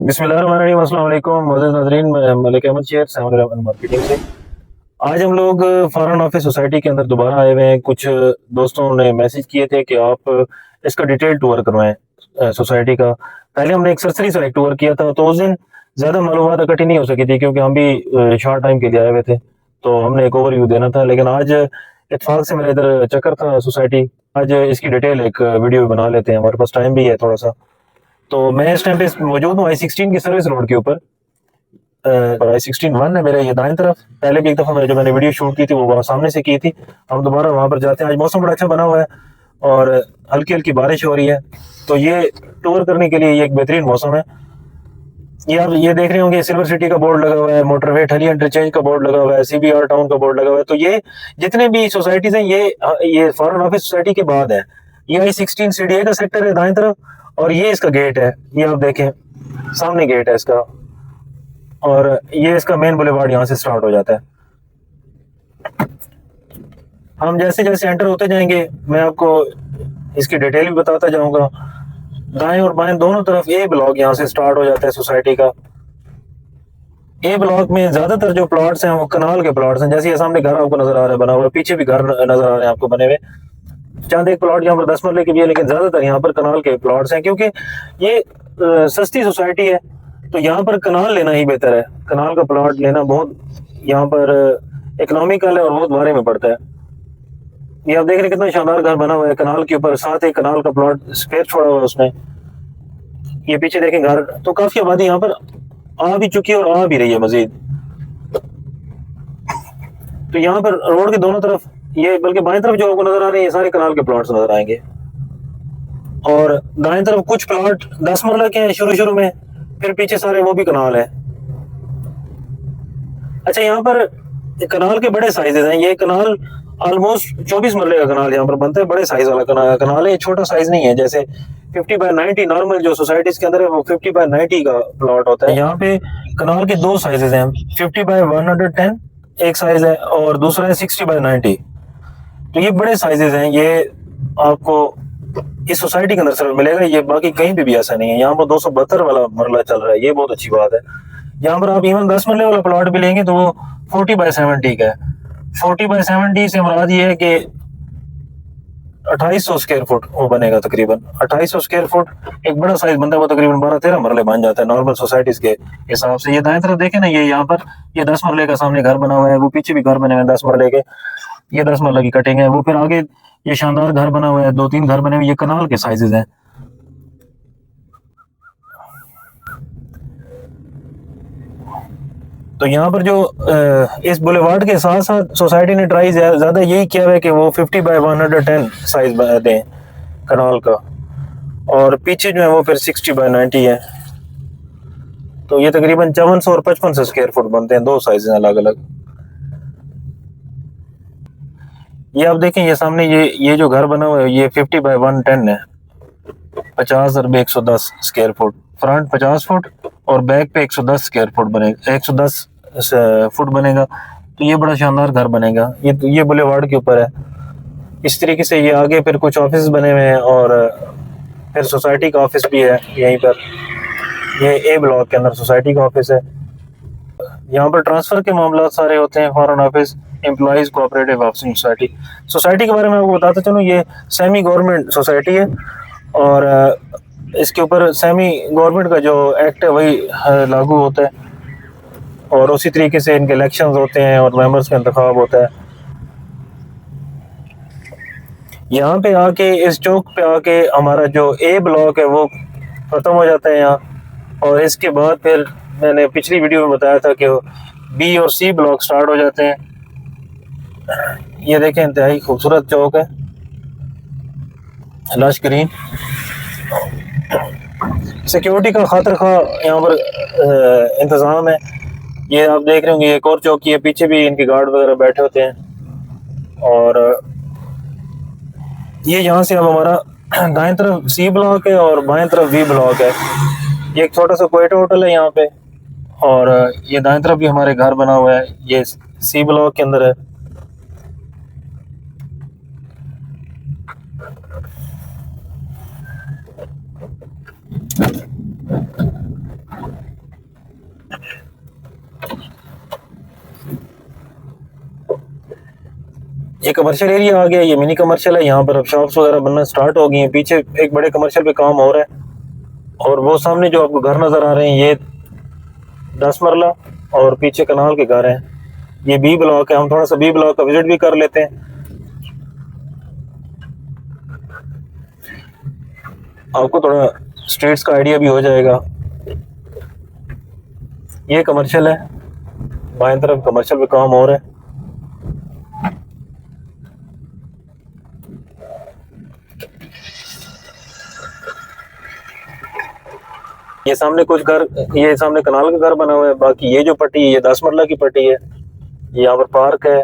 बिस्मिल्लाहिर्रहमानिर्रहीम। अस्सलाम वालेकुम मोअज़्ज़ज़ नाज़रीन, मैं Malik Ahmed Sheikh sound raven marketing से। आज हम लोग फॉरेन ऑफिस सोसाइटी के अंदर दोबारा आए हुए हैं। कुछ दोस्तों ने मैसेज किए थे कि आप इसका डिटेल टूर करवाएं सोसाइटी का। पहले हमने एक सरसरी सा एक टूर किया था, तो उस दिन ज़्यादा मालूमात इकट्ठी नहीं हो सकी थी क्योंकि हम भी शॉर्ट टाइम के लिए आए हुए थे, तो हमने एक ओवरव्यू देना था। लेकिन आज इत्तेफाक से मेरा इधर चक्कर था सोसाइटी, आज इसकी डिटेल एक वीडियो बना लेते हैं, हमारे पास टाइम भी है थोड़ा सा। तो मैं इस टाइम पे मौजूद हूँ I-16 की सर्विस रोड के ऊपर। I-16 1 है मेरे ये दाएं तरफ। पहले भी एक दफ़ा मैंने वीडियो शूट की थी, वो वहाँ सामने से की थी। हम दोबारा वहाँ पर जाते हैं। आज मौसम बड़ा अच्छा बना हुआ है और हल्की हल्की बारिश हो रही है, तो ये टूर करने के लिए ये एक बेहतरीन मौसम है। ये आप ये देख रहे होंगे, सिल्वर सिटी का बोर्ड लगा हुआ है, मोटरवे ठली इंटरचेंज का बोर्ड लगा हुआ है, CBR टाउन का बोर्ड लगा हुआ है। तो ये जितने भी सोसाइटीज हैं, ये फॉरेन ऑफिस सोसाइटी के बाद है। ये I-16 CDA का सेक्टर है दाएं तरफ, और ये इसका गेट है। ये आप देखें, सामने गेट है इसका, और ये इसका मेन बुलेवार्ड यहाँ से स्टार्ट हो जाता है। हम जैसे जैसे एंटर होते जाएंगे, मैं आपको इसकी डिटेल भी बताता जाऊंगा। दाएं और बाएं दोनों तरफ ए ब्लॉक यहाँ से स्टार्ट हो जाता है सोसाइटी का। ए ब्लॉक में ज्यादातर जो प्लॉट्स हैं वो कनाल के प्लॉट्स हैं। जैसे ये सामने घर आपको नजर आ रहा है बना हुआ, पीछे भी घर नजर आ रहे हैं आपको बने हुए। चंद एक प्लॉट यहाँ पर 10 मरले के भी है, लेकिन ज्यादातर यहाँ पर कनाल के प्लॉट्स हैं क्योंकि ये सस्ती सोसाइटी है, तो यहाँ पर कनाल लेना ही बेहतर है। कनाल का प्लॉट लेना बहुत यहाँ पर इकोनॉमिकल है और बहुत भारी में पड़ता है। ये आप देख रहे हैं कितना शानदार घर बना हुआ है कनाल के ऊपर, साथ एक कनाल का प्लॉट स्पेयर छोड़ा हुआ है उसने। ये पीछे देखें घर, तो काफी आबादी यहाँ पर आ भी चुकी है और आ भी रही है मजीद। तो यहाँ पर रोड के दोनों तरफ, ये बल्कि बाएं तरफ जो आपको नजर आ रहे हैं, ये सारे कनाल के प्लॉट्स नजर आएंगे। और दाएं तरफ कुछ प्लॉट 10 मरला के हैं शुरू शुरू में, फिर पीछे सारे वो भी कनाल है। अच्छा, यहाँ पर कनाल के बड़े साइजेस हैं। ये कनाल ऑलमोस्ट 24 मरले का कनाल यहाँ पर बनता है। बड़े साइज वाला कनाल है, छोटा साइज नहीं है। जैसे 50/90 नॉर्मल जो सोसाइटीज के अंदर है, वो 50/90 का प्लॉट होता है। यहाँ पे कनाल के दो साइजेस हैं, 50/110 एक साइज है, और दूसरा है 60/90। तो ये बड़े साइजेस हैं। ये आपको इस सोसाइटी के अंदर सिर्फ मिलेगा, ये बाकी कहीं भी ऐसा नहीं है। यहाँ पर 272 वाला मरला चल रहा है, ये बहुत अच्छी बात है। यहाँ पर आप इवन 10 मरले वाला प्लॉट भी लेंगे तो वो 40/70 का है। 40/70 से मुराद ये है कि 2800 स्क्वायर फुट वो बनेगा तकरीबन। 2800 स्क्वायर फुट एक बड़ा साइज बनता है, वो तकरीबन 12-13 मरले बन जाता है नॉर्मल सोसाइटीज के हिसाब से। ये दाएं तरफ देखें ना, ये यहाँ पर ये 10 मरले का सामने घर बना हुआ है, वो पीछे भी घर बने हुए हैं 10 मरले के। ये 10 मरले की कटिंग है। वो फिर आगे ये शानदार घर बना हुआ है, 2-3 घर बने हुए, ये कनाल के साइजेस हैं। तो यहाँ पर जो इस बुलेवार्ड के साथ साथ सोसाइटी ने ट्राई ज्यादा यही किया है कि वो 50/110 साइज दें कनाल का, और पीछे जो है वो फिर 60/90 है। तो ये तकरीबन 5400 और 5500 स्क्वायर फुट बनते हैं, दो साइज हैं अलग अलग। ये आप देखें, ये सामने ये जो घर बना हुआ है, ये 50/110 है। 50 और 110 स्क्वायर फुट, फ्रंट 50 फुट और बैक पे 110 स्क्वायर फुट बनेगा, 110 फुट बनेगा। तो ये बड़ा शानदार घर बनेगा। ये बुलेवार्ड के ऊपर है। इस तरीके से ये आगे फिर कुछ ऑफिस बने हुए हैं, और फिर सोसाइटी का ऑफिस भी है यहीं पर। ये ए ब्लॉक के अंदर सोसाइटी का ऑफिस है। यहाँ पर ट्रांसफर के मामला सारे होते हैं, foreign office, employees cooperative housing society. Society के बारे में आपको बताता चलूँ, ये सेमी गवर्नमेंट सोसाइटी है, और इसके ऊपर सेमी गवर्नमेंट का जो एक्ट है वही लागू होता है, और उसी तरीके से इनके इलेक्शंस होते हैं और मेंबर्स का इंतखाब होता है। यहाँ पे आके, इस चौक पे आके हमारा जो ए ब्लॉक है वो ख़त्म हो जाता है यहाँ, और इसके बाद फिर मैंने पिछली वीडियो में बताया था कि बी और सी ब्लॉक स्टार्ट हो जाते हैं। ये देखें, इंतहाई खूबसूरत चौक है, लश ग्रीन। सिक्योरिटी का खातिर खा यहाँ पर इंतज़ाम है। ये आप देख रहे होंगे, एक और चौकी है, पीछे भी इनके गार्ड वगैरह बैठे होते हैं। और ये यहाँ से अब हमारा दाएं तरफ सी ब्लॉक है और बाएं तरफ बी ब्लॉक है। ये एक छोटा सा क्वेटा होटल है यहाँ पे, और ये दाएं तरफ भी हमारे घर बना हुआ है, ये सी ब्लॉक के अंदर है। ये कमर्शियल एरिया आ गया, ये मिनी कमर्शियल है। यहाँ पर अब शॉप्स वगैरह बनना स्टार्ट हो गई हैं। पीछे एक बड़े कमर्शियल पे काम हो रहा है। और वो सामने जो आपको घर नजर आ रहे हैं ये 10 मरला और पीछे कनाल के घर हैं। ये बी ब्लॉक है। हम थोड़ा सा बी ब्लॉक का विजिट भी कर लेते हैं, आपको थोड़ा स्ट्रीट्स का आइडिया भी हो जाएगा। ये कमर्शियल है, बाएं तरफ कमर्शियल पे काम हो रहा है। ये सामने कुछ घर, ये सामने कनाल का घर बना हुआ है। बाकी ये जो पट्टी है ये 10 मरला की पट्टी है। यहाँ पर पार्क है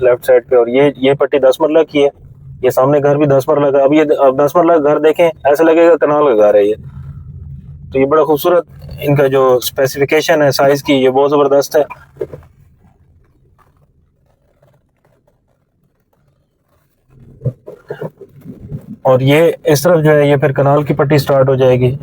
लेफ्ट साइड पे, और ये पट्टी 10 मरला की है। ये सामने घर भी 10 मरला का। अब 10 मरला का घर देखें ऐसा लगेगा कनाल का घर है ये। तो ये बड़ा खूबसूरत, इनका जो स्पेसिफिकेशन है साइज की, ये बहुत जबरदस्त है। और ये इस तरफ जो है ये फिर कनाल की पट्टी स्टार्ट हो जाएगी।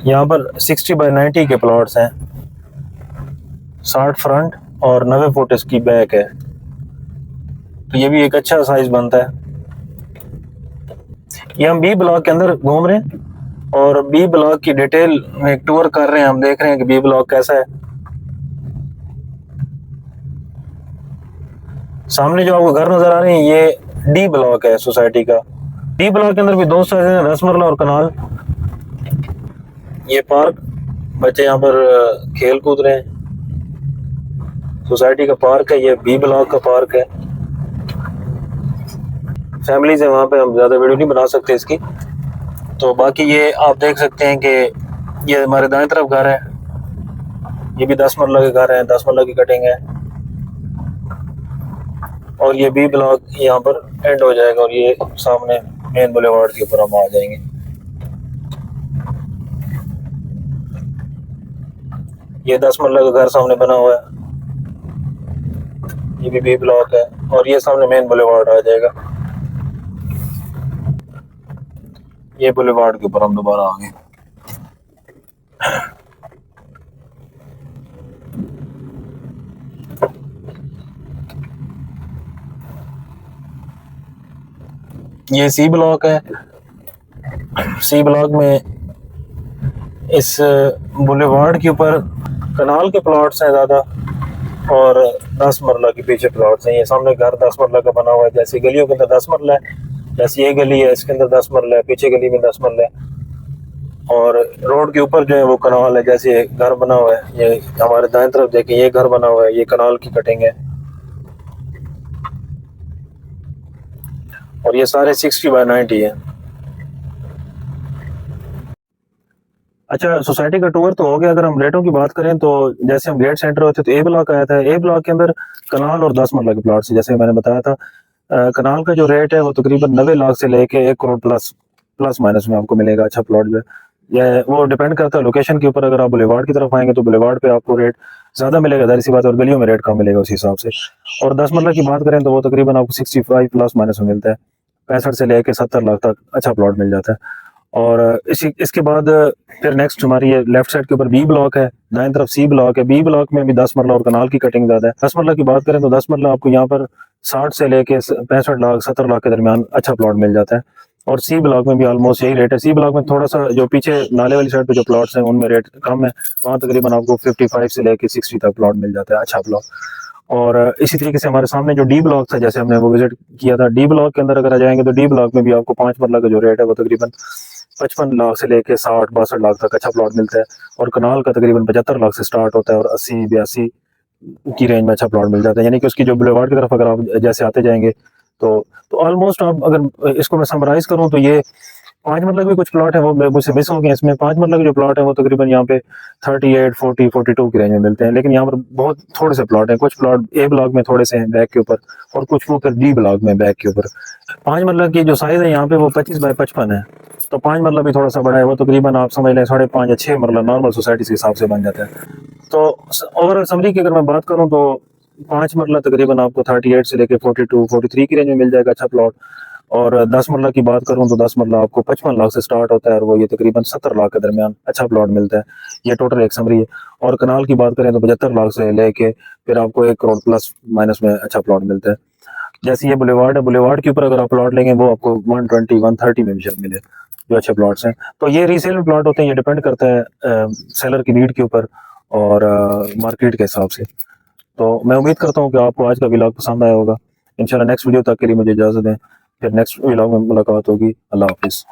यहाँ पर 60 बाय 90 के प्लॉट्स हैं, 60 फ्रंट और 90 फुट इसकी बैक है। तो ये भी एक अच्छा साइज बनता है। ये हम बी ब्लॉक के अंदर घूम रहे हैं और बी ब्लॉक की डिटेल में एक टूर कर रहे हैं। हम देख रहे हैं कि बी ब्लॉक कैसा है। सामने जो आपको घर नजर आ रहे हैं ये डी ब्लॉक है सोसाइटी का। डी ब्लॉक के अंदर भी दो साइज हैं, 10 मरला और कनाल। ये पार्क, बच्चे यहाँ पर खेल कूद रहे हैं। सोसाइटी का पार्क है, ये बी ब्लॉक का पार्क है। फैमिलीज है वहाँ पे, हम ज़्यादा वीडियो नहीं बना सकते इसकी। तो बाकी ये आप देख सकते हैं कि ये हमारे दाएं तरफ घर है। ये भी 10 मरला के घर हैं, 10 मरला की कटिंग है। और ये बी ब्लॉक यहाँ पर एंड हो जाएगा और ये सामने मेन बुलेवार्ड के ऊपर हम आ जाएंगे। ये 10 मरला का घर सामने बना हुआ है, ये भी बी ब्लॉक है। और ये सामने मेन बुलेवार्ड आ जाएगा। ये बुलेवार्ड के ऊपर हम दोबारा आ गए। ये सी ब्लॉक है। सी ब्लॉक में इस बुलेवार्ड के ऊपर कनाल के प्लॉट्स हैं ज़्यादा और 10 मरला के पीछे प्लॉट्स हैं। ये सामने घर 10 मरला का बना हुआ है। जैसे गलियों के अंदर 10 मरला है, जैसे ये गली है इसके अंदर 10 मरला है, पीछे गली में 10 मरला है। और रोड के ऊपर जो है वो कनाल है। जैसे ये घर बना हुआ है, ये हमारे दाएं तरफ देखें ये घर बना हुआ है, ये कनाल की कटिंग है। और ये सारे 60 बाय 90 है। अच्छा, सोसाइटी का टूर तो हो गया। अगर हम रेटों की बात करें तो जैसे हम गेट सेंटर होते तो ए ब्लॉक आया था। ए ब्लॉक के अंदर कनाल और 10 मरला के प्लॉट से, जैसे मैंने बताया था। कनाल का जो रेट है वो तकरीबन 90 लाख से लेके 1 करोड़ प्लस माइनस में आपको मिलेगा अच्छा प्लॉट जो है। यह वो डिपेंड करता है लोकेशन के ऊपर। अगर आप बुलेवार्ड की तरफ आएंगे तो बुलेवार्ड पे आपको रेट ज़्यादा मिलेगा, जाहिर सी बात, और गलियों में रेट कम मिलेगा उस हिसाब से। और 10 मरला की बात करें तो वो तकरीबन आपको 65 प्लस माइनस में मिलता है। 65 से लेके 70 लाख तक अच्छा प्लॉट मिल जाता है। और इसके बाद फिर नेक्स्ट हमारी ये लेफ्ट साइड के ऊपर बी ब्लॉक है, दाएं तरफ सी ब्लॉक है। बी ब्लॉक में भी 10 मरला और कनाल की कटिंग ज़्यादा है। 10 मरला की बात करें तो 10 मरला आपको यहाँ पर 60 से लेके 65 लाख 70 लाख के दरमियान अच्छा प्लॉट मिल जाता है। और सी ब्लॉक में भी ऑलमोस्ट यही रेट है। सी ब्लॉक में थोड़ा सा जो पीछे नाले वाली साइड पे जो प्लॉट्स हैं उनमें रेट कम है, वहाँ तकरीबन आपको 55 से लेके 60 तक प्लॉट मिल जाता है अच्छा प्लॉट। और इसी तरीके से हमारे सामने जो डी ब्लॉक था, जैसे हमने वो विजिट किया था, डी ब्लॉक के अंदर अगर आ जाएंगे तो डी ब्लॉक में भी आपको 5 मरला का जो रेट है वो तकरीबन 55 लाख से लेके 60-62 लाख तक अच्छा प्लॉट मिलता है। और कनाल का तकरीबन 75 लाख से स्टार्ट होता है और 80-82 की रेंज में अच्छा प्लॉट मिल जाता है। यानी कि उसकी जो बुलेवार्ड की तरफ अगर आप जैसे आते जाएंगे तो ऑलमोस्ट आप, अगर इसको मैं समराइज करूं तो ये 5 मरला के कुछ प्लॉट है वो मुझसे मिस हो गए। इसमें 5 मरला के जो प्लॉट है वो तकरीबन यहाँ पे 38, 40, 42 की रेंज में मिलते हैं। लेकिन यहाँ पर बहुत थोड़े से प्लॉट हैं। कुछ प्लॉट ए ब्लॉक में थोड़े से हैं बैक के ऊपर, और कुछ वो फिर डी ब्लॉक में बैक के ऊपर। 5 मरला की जो साइज है यहाँ पे वो 25 बाय 55 है। तो 5 मरला भी थोड़ा सा बड़ा है, वो तकरीबन आप समझ लें 5.5 या 6 मरला नॉर्मल सोसाइटी के हिसाब से बन जाता है। तो ओवरऑल समरी की अगर मैं बात करूँ तो 5 मरला तकरीबन आपको 38 से लेके 42, 43 की रेंज में मिल जाएगा अच्छा प्लॉट। और 10 मरला की बात करूं तो 10 मरला आपको 55 लाख से स्टार्ट होता है और वो ये तकरीबन 70 लाख के दरमियान अच्छा प्लॉट मिलता है। ये टोटल एक समरी है। और कनाल की बात करें तो 75 लाख से लेके फिर आपको 1 करोड़ प्लस माइनस में अच्छा प्लॉट मिलता है। जैसे ये बुलेवार्ड है, बुलेवार्ड के ऊपर अगर आप प्लॉट लेंगे वो आपको 120 130 में भी शायद मिले, जो अच्छे प्लॉट्स हैं। तो ये रीसेल में प्लॉट होते हैं, ये डिपेंड करता है सेलर की नीड के ऊपर और मार्केट के हिसाब से। तो मैं उम्मीद करता हूँ कि आपको आज का व्लॉग पसंद आया होगा। इंशाल्लाह नेक्स्ट वीडियो तक के लिए मुझे इजाज़त दें, फिर नेक्स्ट व्लॉग में मुलाकात होगी। अल्लाह हाफिज़।